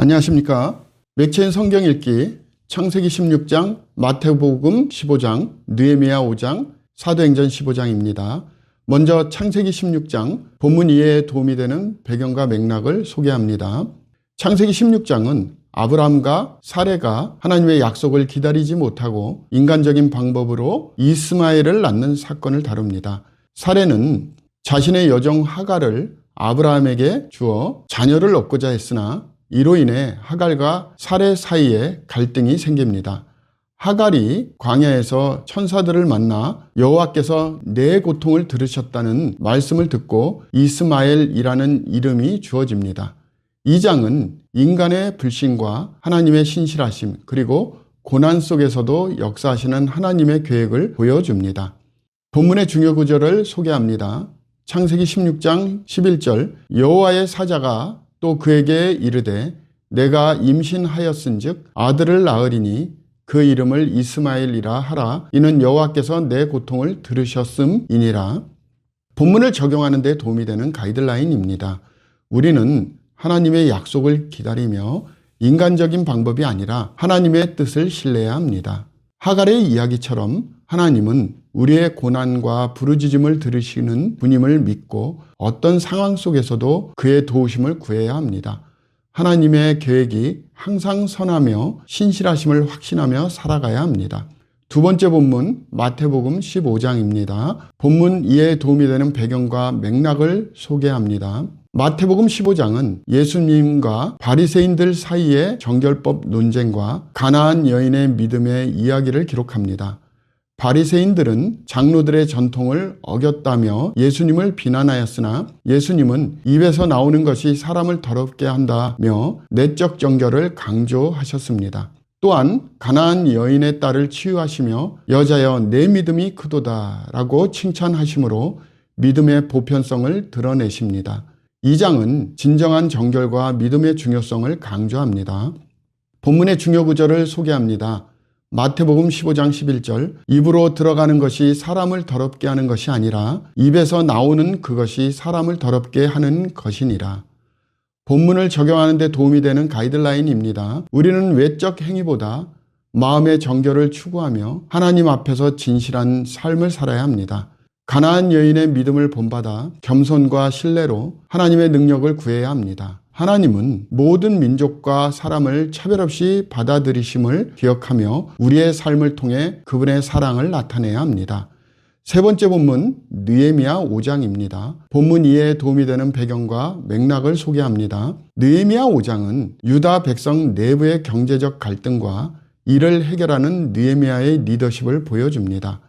안녕하십니까. 매체인 성경 읽기 창세기 16장, 마태복음 15장, 느헤미야 5장, 사도행전 15장입니다. 먼저 창세기 16장 본문 이해에 도움이 되는 배경과 맥락을 소개합니다. 창세기 16장은 아브라함과 사레가 하나님의 약속을 기다리지 못하고 인간적인 방법으로 이스마엘을 낳는 사건을 다룹니다. 사레는 자신의 여종 하갈을 아브라함에게 주어 자녀를 얻고자 했으나 이로 인해 하갈과 사레 사이에 갈등이 생깁니다. 하갈이 광야에서 천사들을 만나 여호와께서 내 고통을 들으셨다는 말씀을 듣고 이스마엘이라는 이름이 주어집니다. 이 장은 인간의 불신과 하나님의 신실하심 그리고 고난 속에서도 역사하시는 하나님의 계획을 보여줍니다. 본문의 중요 구절을 소개합니다. 창세기 16장 11절 여호와의 사자가 또 그에게 이르되 내가 임신하였은즉 아들을 낳으리니 그 이름을 이스마엘이라 하라. 이는 여호와께서 내 고통을 들으셨음이니라. 본문을 적용하는 데 도움이 되는 가이드라인입니다. 우리는 하나님의 약속을 기다리며 인간적인 방법이 아니라 하나님의 뜻을 신뢰해야 합니다. 하갈의 이야기처럼 하나님은 우리의 고난과 부르짖음을 들으시는 분임을 믿고 어떤 상황 속에서도 그의 도우심을 구해야 합니다. 하나님의 계획이 항상 선하며 신실하심을 확신하며 살아가야 합니다. 두 번째 본문 마태복음 15장입니다. 본문 이해에 도움이 되는 배경과 맥락을 소개합니다. 마태복음 15장은 예수님과 바리새인들 사이의 정결법 논쟁과 가나안 여인의 믿음의 이야기를 기록합니다. 바리새인들은 장로들의 전통을 어겼다며 예수님을 비난하였으나 예수님은 입에서 나오는 것이 사람을 더럽게 한다며 내적 정결을 강조하셨습니다. 또한 가나안 여인의 딸을 치유하시며 여자여 내 믿음이 크도다 라고 칭찬하심으로 믿음의 보편성을 드러내십니다. 이 장은 진정한 정결과 믿음의 중요성을 강조합니다. 본문의 중요 구절을 소개합니다. 마태복음 15장 11절 입으로 들어가는 것이 사람을 더럽게 하는 것이 아니라 입에서 나오는 그것이 사람을 더럽게 하는 것이니라. 본문을 적용하는 데 도움이 되는 가이드라인입니다. 우리는 외적 행위보다 마음의 정결을 추구하며 하나님 앞에서 진실한 삶을 살아야 합니다. 가나안 여인의 믿음을 본받아 겸손과 신뢰로 하나님의 능력을 구해야 합니다. 하나님은 모든 민족과 사람을 차별 없이 받아들이심을 기억하며 우리의 삶을 통해 그분의 사랑을 나타내야 합니다. 세 번째 본문 느헤미야 5장입니다. 본문 이해에 도움이 되는 배경과 맥락을 소개합니다. 느헤미야 5장은 유다 백성 내부의 경제적 갈등과 이를 해결하는 느헤미야의 리더십을 보여줍니다.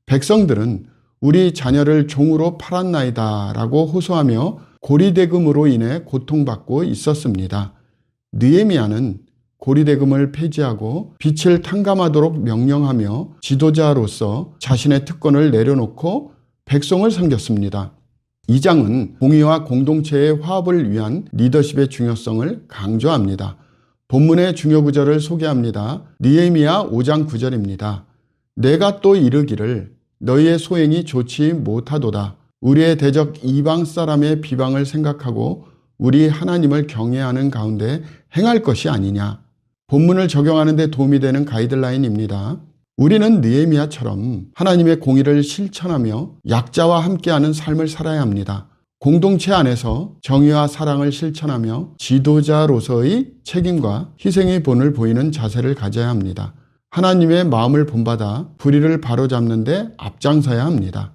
백성들은 우리 자녀를 종으로 팔았나이다 라고 호소하며 고리대금으로 인해 고통받고 있었습니다. 느헤미야는 고리대금을 폐지하고 빛을 탕감하도록 명령하며 지도자로서 자신의 특권을 내려놓고 백성을 섬겼습니다. 이 장은 공의와 공동체의 화합을 위한 리더십의 중요성을 강조합니다. 본문의 중요 구절을 소개합니다. 느헤미야 5장 9절입니다. 내가 또 이르기를 너희의 소행이 좋지 못하도다. 우리의 대적 이방 사람의 비방을 생각하고 우리 하나님을 경외하는 가운데 행할 것이 아니냐. 본문을 적용하는 데 도움이 되는 가이드라인입니다. 우리는 느헤미야처럼 하나님의 공의를 실천하며 약자와 함께하는 삶을 살아야 합니다. 공동체 안에서 정의와 사랑을 실천하며 지도자로서의 책임과 희생의 본을 보이는 자세를 가져야 합니다. 하나님의 마음을 본받아 불의를 바로잡는 데 앞장서야 합니다.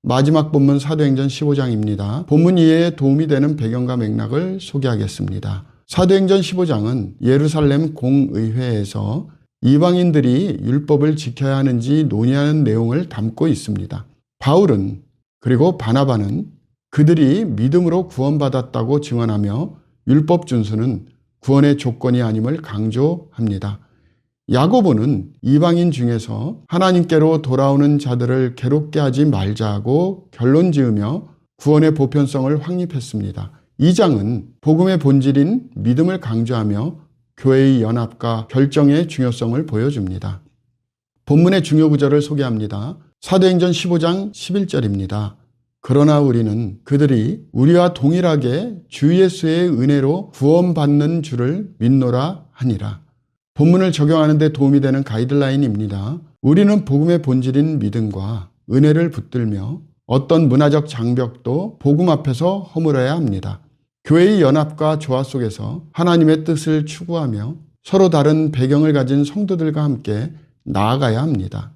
마지막 본문 사도행전 15장입니다. 본문 이해에 도움이 되는 배경과 맥락을 소개하겠습니다. 사도행전 15장은 예루살렘 공의회에서 이방인들이 율법을 지켜야 하는지 논의하는 내용을 담고 있습니다. 바울은 그리고 바나바는 그들이 믿음으로 구원받았다고 증언하며 율법 준수는 구원의 조건이 아님을 강조합니다. 야고보는 이방인 중에서 하나님께로 돌아오는 자들을 괴롭게 하지 말자고 결론 지으며 구원의 보편성을 확립했습니다. 이 장은 복음의 본질인 믿음을 강조하며 교회의 연합과 결정의 중요성을 보여줍니다. 본문의 중요 구절을 소개합니다. 사도행전 15장 11절입니다. 그러나 우리는 그들이 우리와 동일하게 주 예수의 은혜로 구원받는 줄을 믿노라 하니라. 본문을 적용하는 데 도움이 되는 가이드라인입니다. 우리는 복음의 본질인 믿음과 은혜를 붙들며 어떤 문화적 장벽도 복음 앞에서 허물어야 합니다. 교회의 연합과 조화 속에서 하나님의 뜻을 추구하며 서로 다른 배경을 가진 성도들과 함께 나아가야 합니다.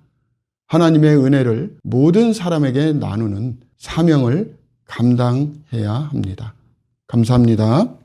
하나님의 은혜를 모든 사람에게 나누는 사명을 감당해야 합니다. 감사합니다.